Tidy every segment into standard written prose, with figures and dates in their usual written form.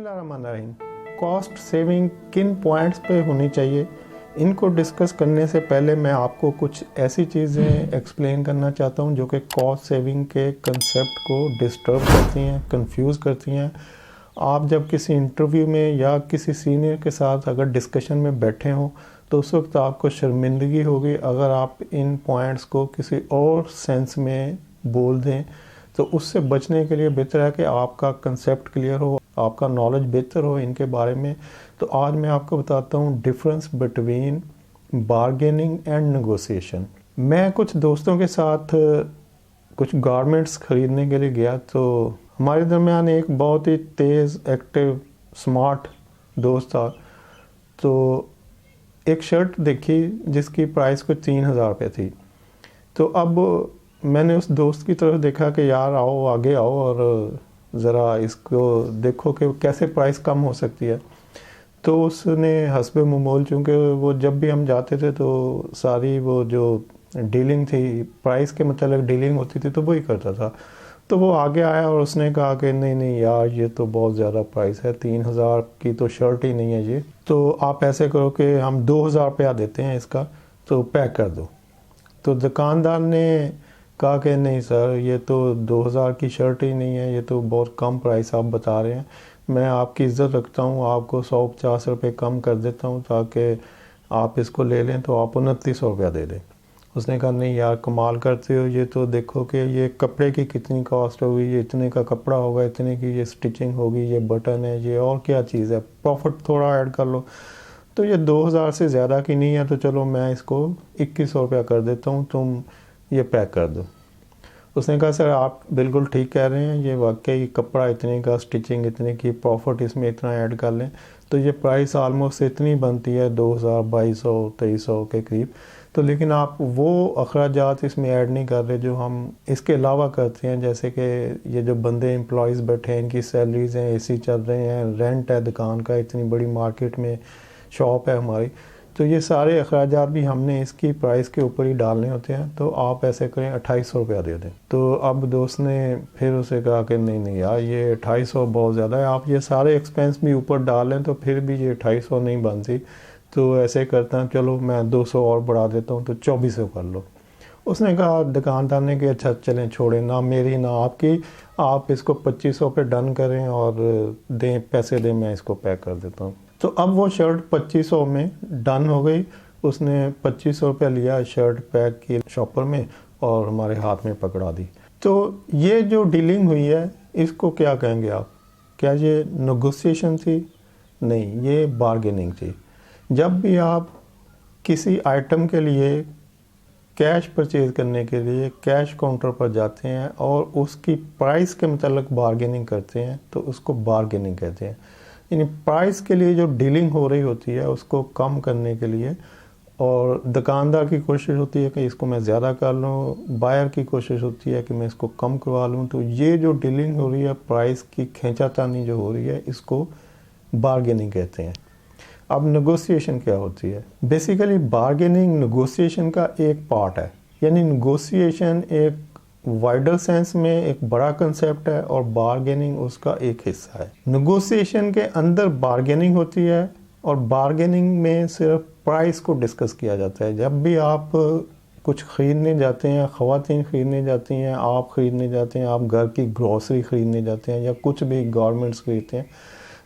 बिस्मिल्लाहिर्रहमानिर्रहीम। Cost saving किन points पे होनी चाहिए, इनको डिस्कस करने से पहले मैं आपको कुछ ऐसी चीज़ें एक्सप्लेन करना चाहता हूं जो कि कॉस्ट सेविंग के कंसेप्ट को डिस्टर्ब करती हैं, कंफ्यूज करती हैं। आप जब किसी इंटरव्यू में या किसी सीनियर के साथ अगर डिस्कशन में बैठे हों तो उस वक्त आपको शर्मिंदगी होगी अगर आप इन पॉइंट्स को किसी और सेंस में बोल दें। तो उससे बचने के लिए बेहतर है कि आपका कंसेप्ट क्लियर हो, आपका नॉलेज बेहतर हो इनके बारे में। तो आज मैं आपको बताता हूँ difference between bargaining and negotiation. मैं कुछ दोस्तों के साथ कुछ गारमेंट्स ख़रीदने के लिए गया तो हमारे दरमियान एक बहुत ही तेज़, एक्टिव, स्मार्ट दोस्त था। तो एक शर्ट देखी जिसकी प्राइस कुछ 3,000 रुपये थी। तो अब मैंने उस दोस्त की तरफ देखा कि यार आओ आगे आओ और ज़रा इसको देखो कि कैसे प्राइस कम हो सकती है। तो उसने हस्बे ममूल, चूँकि वो जब भी हम जाते थे तो सारी वो जो डीलिंग थी, प्राइस के मतलब डीलिंग होती थी, तो वही करता था। तो वो आगे आया और उसने कहा कि नहीं नहीं यार, ये तो बहुत ज़्यादा प्राइस है, 3,000 की तो शर्ट ही नहीं है ये, तो आप ऐसे करो कि हम 2,000 रुपया देते हैं इसका, तो पैक कर दो। तो दुकानदार ने कहा कि नहीं सर, ये तो 2,000 की शर्ट ही नहीं है, ये तो बहुत कम प्राइस आप बता रहे हैं। मैं आपकी इज़्ज़त रखता हूँ, आपको 150 रुपये कम कर देता हूँ ताकि आप इसको ले लें। तो आप 2900 रुपया दे दें। उसने कहा नहीं यार कमाल करते हो, ये तो देखो कि ये कपड़े की कितनी कॉस्ट होगी, ये इतने का कपड़ा होगा, इतने की ये स्टिचिंग होगी, ये बटन है, ये और क्या चीज़ है, प्रॉफिट थोड़ा ऐड कर लो। तो ये 2,000 से ज़्यादा की नहीं है, तो चलो मैं इसको 2100 रुपया कर देता हूँ, तुम ये पैक कर दो। उसने कहा सर आप बिल्कुल ठीक कह रहे हैं, ये वाकई कपड़ा इतने का, स्टिचिंग इतने की, प्रॉफिट इसमें इतना ऐड कर लें तो ये प्राइस आलमोस्ट इतनी बनती है 2,000, 2,200, 2,300 के करीब। तो लेकिन आप वो अखराजात इसमें ऐड नहीं कर रहे जो हम इसके अलावा करते हैं, जैसे कि ये जो बंदे एम्प्लॉयज़ बैठे हैं, इनकी सैलरीज़ हैं, एसी चल रहे हैं, रेंट है दुकान का, इतनी बड़ी मार्केट में शॉप है हमारी, तो ये सारे अखराजात भी हमने इसकी प्राइस के ऊपर ही डालने होते हैं। तो आप ऐसे करें 2,800 रुपया दे दें। तो अब दोस्त ने फिर उसे कहा कि नहीं नहीं यार, ये 2,800 बहुत ज़्यादा है, आप ये सारे एक्सपेंस भी ऊपर डाल लें तो फिर भी ये 2,800 नहीं बनती। तो ऐसे करता हूँ, चलो मैं 200 और बढ़ा देता हूँ, तो 2,400 कर लो। उसने कहा, दुकानदार ने कि अच्छा चलें, छोड़ें, ना मेरी ना आपकी, आप इसको 2,500 पे डन करें और दें, पैसे दें, मैं इसको पैक कर देता हूँ। तो अब वो शर्ट 2,500 में डन हो गई। उसने 2,500 रुपया लिया, शर्ट पैक की शॉपर में और हमारे हाथ में पकड़ा दी। तो ये जो डीलिंग हुई है इसको क्या कहेंगे आप? क्या ये नेगोशिएशन थी? नहीं, ये बार्गेनिंग थी। जब भी आप किसी आइटम के लिए कैश परचेज़ करने के लिए कैश काउंटर पर जाते हैं और उसकी प्राइस के मतलब बार्गेनिंग करते हैं तो उसको बार्गेनिंग कहते हैं। यानी प्राइस के लिए जो डीलिंग हो रही होती है उसको कम करने के लिए, और दुकानदार की कोशिश होती है कि इसको मैं ज़्यादा कर लूँ, बायर की कोशिश होती है कि मैं इसको कम करवा लूँ। तो ये जो डीलिंग हो रही है, प्राइस की खींचातानी जो हो रही है, इसको बार्गेनिंग कहते हैं। अब नेगोशिएशन क्या होती है? बेसिकली बार्गेनिंग नेगोशिएशन का एक पार्ट है। यानी नेगोशिएशन एक वाइडर सेंस में एक बड़ा कंसेप्ट है और बार्गेनिंग उसका एक हिस्सा है। नेगोशिएशन के अंदर बार्गेनिंग होती है और बार्गेनिंग में सिर्फ प्राइस को डिस्कस किया जाता है। जब भी आप कुछ ख़रीदने जाते हैं, ख़वातीन ख़रीदने जाती हैं, आप ख़रीदने जाते हैं, आप घर की ग्रॉसरी ख़रीदने जाते हैं या कुछ भी गारमेंट्स ख़रीदते हैं,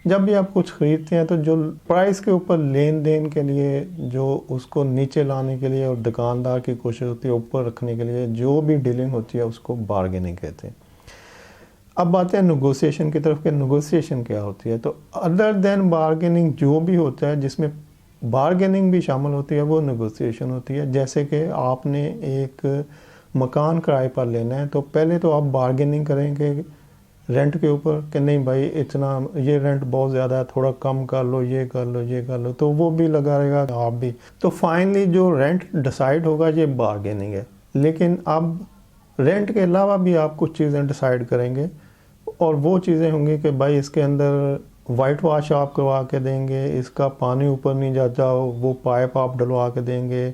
जब भी आप कुछ ख़रीदते हैं तो जो प्राइस के ऊपर लेन देन के लिए, जो उसको नीचे लाने के लिए और दुकानदार की कोशिश होती है ऊपर रखने के लिए, जो भी डीलिंग होती है उसको बार्गेनिंग कहते हैं। अब आते हैं नेगोशिएशन की तरफ कि नेगोशिएशन क्या होती है। तो अदर देन बार्गेनिंग जो भी होता है जिसमें बार्गेनिंग भी शामिल होती है वो नेगोशिएशन होती है। जैसे कि आपने एक मकान किराए पर लेना है तो पहले तो आप बार्गेनिंग करेंगे रेंट के ऊपर कि नहीं भाई इतना, ये रेंट बहुत ज़्यादा है, थोड़ा कम कर लो, ये कर लो, ये कर लो, तो वो भी लगा रहेगा, आप भी। तो फाइनली जो रेंट डिसाइड होगा ये बार्गेनिंग है। लेकिन अब रेंट के अलावा भी आप कुछ चीज़ें डिसाइड करेंगे और वो चीज़ें होंगी कि भाई इसके अंदर वाइट वाश आप करवा के देंगे, इसका पानी ऊपर नहीं जाता वो पाइप आप डलवा के देंगे,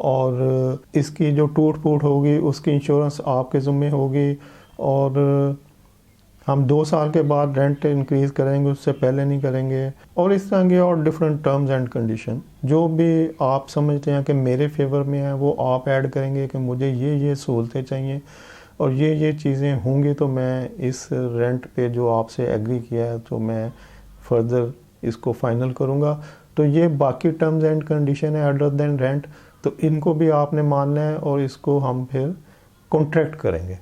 और इसकी जो टूट फूट होगी उसकी इंश्योरेंस आपके ज़िम्मे होगी, और हम 2 साल के बाद रेंट इंक्रीज़ करेंगे, उससे पहले नहीं करेंगे, और इस तरह के और डिफरेंट टर्म्स एंड कंडीशन जो भी आप समझते हैं कि मेरे फेवर में है वो आप ऐड करेंगे कि मुझे ये सहूलतें चाहिए और ये चीज़ें होंगी तो मैं इस रेंट पे जो आपसे एग्री किया है तो मैं फर्दर इसको फाइनल करूँगा। तो ये बाकी टर्म्स एंड कंडीशन है अदर देन रेंट, तो इनको भी आपने मानना है और इसको हम फिर कॉन्ट्रैक्ट करेंगे,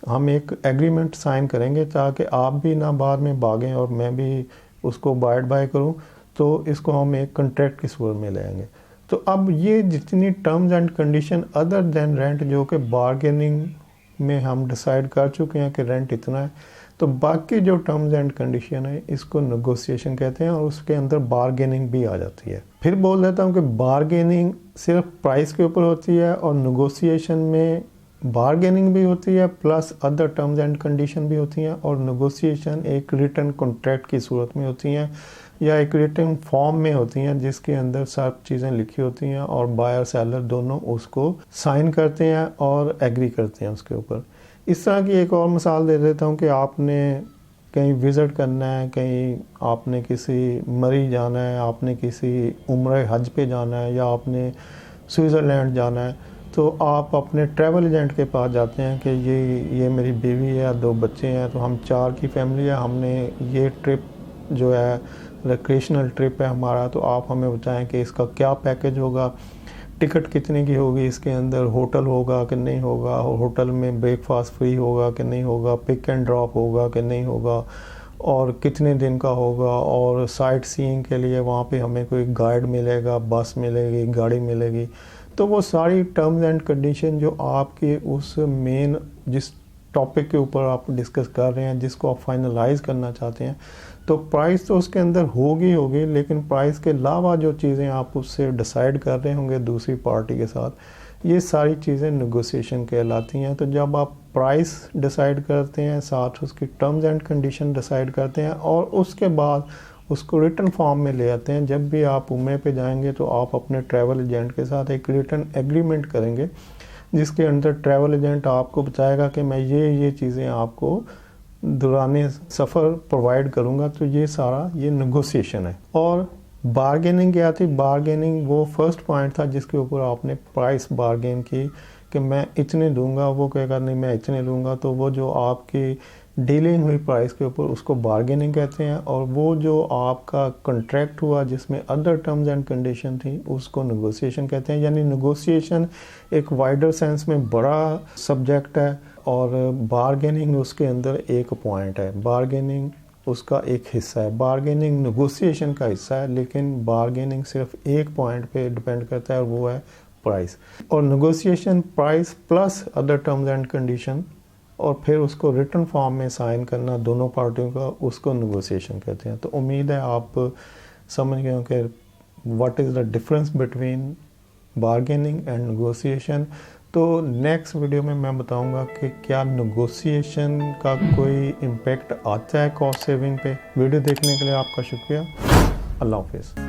हम एक एग्रीमेंट साइन करेंगे ताकि आप भी ना बाद में भागें और मैं भी उसको अबाइड बाय करूं, तो इसको हम एक कॉन्ट्रैक्ट की सूरत में लेंगे। तो अब ये जितनी terms and condition other than rent जो कि बारगेनिंग में हम डिसाइड कर चुके हैं कि रेंट इतना है, तो बाकी जो टर्म्स एंड कंडीशन है इसको नेगोशिएशन कहते हैं और उसके अंदर बारगेनिंग भी आ जाती है। फिर बोल देता हूँ कि बारगेनिंग सिर्फ प्राइस के ऊपर होती है और नेगोशिएशन में बारगेनिंग भी होती है plus other terms and condition भी होती हैं, और नेगोशिएशन एक रिटन कॉन्ट्रैक्ट की सूरत में होती हैं या एक रिटन फॉर्म में होती हैं जिसके अंदर सब चीज़ें लिखी होती हैं और बायर सेलर दोनों उसको साइन करते हैं और एग्री करते हैं उसके ऊपर। इस तरह की एक और मिसाल दे देता हूँ कि आपने कहीं विज़िट करना है, कहीं आपने किसी मरी जाना है, आपने किसी उम्र हज पे जाना है या आपने स्विट्ज़रलैंड जाना है, तो आप अपने ट्रैवल एजेंट के पास जाते हैं कि ये मेरी बीवी है, 2 बच्चे हैं, तो हम 4 की फैमिली है, हमने ये ट्रिप जो है रिक्रिएशनल ट्रिप है हमारा, तो आप हमें बताएं कि इसका क्या पैकेज होगा, टिकट कितने की होगी, इसके अंदर होटल होगा कि नहीं होगा, होटल में ब्रेकफास्ट फ्री होगा कि नहीं होगा, पिक एंड ड्रॉप होगा कि नहीं होगा, और कितने दिन का होगा, और साइट सीइंग के लिए वहाँ पे हमें कोई गाइड मिलेगा, बस मिलेगी, गाड़ी मिलेगी। तो वो सारी टर्म्स एंड कंडीशन जो आपके उस मेन जिस टॉपिक के ऊपर आप डिस्कस कर रहे हैं, जिसको आप फाइनलाइज करना चाहते हैं, तो प्राइस तो उसके अंदर होगी, लेकिन प्राइस के अलावा जो चीज़ें आप उससे डिसाइड कर रहे होंगे दूसरी पार्टी के साथ, ये सारी चीज़ें नेगोशिएशन कहलाती हैं। तो जब आप प्राइस डिसाइड करते हैं, साथ उसकी टर्म्स एंड कंडीशन डिसाइड करते हैं और उसके बाद उसको रिटन फॉर्म में ले आते हैं, जब भी आप उम्रे पे जाएंगे तो आप अपने ट्रैवल एजेंट के साथ एक रिटन एग्रीमेंट करेंगे जिसके अंदर ट्रैवल एजेंट आपको बताएगा कि मैं ये चीज़ें आपको दौराने सफ़र प्रोवाइड करूँगा। तो ये सारा ये नेगोशिएशन है। और बारगेनिंग क्या थी? बारगेनिंग वो फर्स्ट पॉइंट था जिसके ऊपर आपने प्राइस बारगेन की कि मैं इतने दूंगा, वो कहेगा नहीं मैं इतने लूँगा, तो वो जो आपकी डीलिंग हुई प्राइस के ऊपर उसको बारगेनिंग कहते हैं। और वो जो आपका कॉन्ट्रैक्ट हुआ जिसमें अदर टर्म्स एंड कंडीशन थी उसको नेगोशिएशन कहते हैं। यानी नेगोशिएशन एक वाइडर सेंस में बड़ा सब्जेक्ट है और बारगेनिंग उसके अंदर एक पॉइंट है, बारगेनिंग उसका एक हिस्सा है। बारगेनिंग नेगोशिएशन का हिस्सा है, लेकिन बारगेनिंग सिर्फ एक पॉइंट पे डिपेंड करता है और वो है प्राइस। और negotiation price plus other terms and condition और फिर उसको रिटन फॉर्म में साइन करना दोनों पार्टियों का, उसको नेगोशिएशन कहते हैं। तो उम्मीद है आप समझ गए हो कि what is the difference between bargaining and negotiation. तो नेक्स्ट वीडियो में मैं बताऊंगा कि क्या नेगोशिएशन का कोई इम्पैक्ट आता है कॉस्ट सेविंग पे। वीडियो देखने के लिए आपका शुक्रिया। अल्लाह हाफिज़।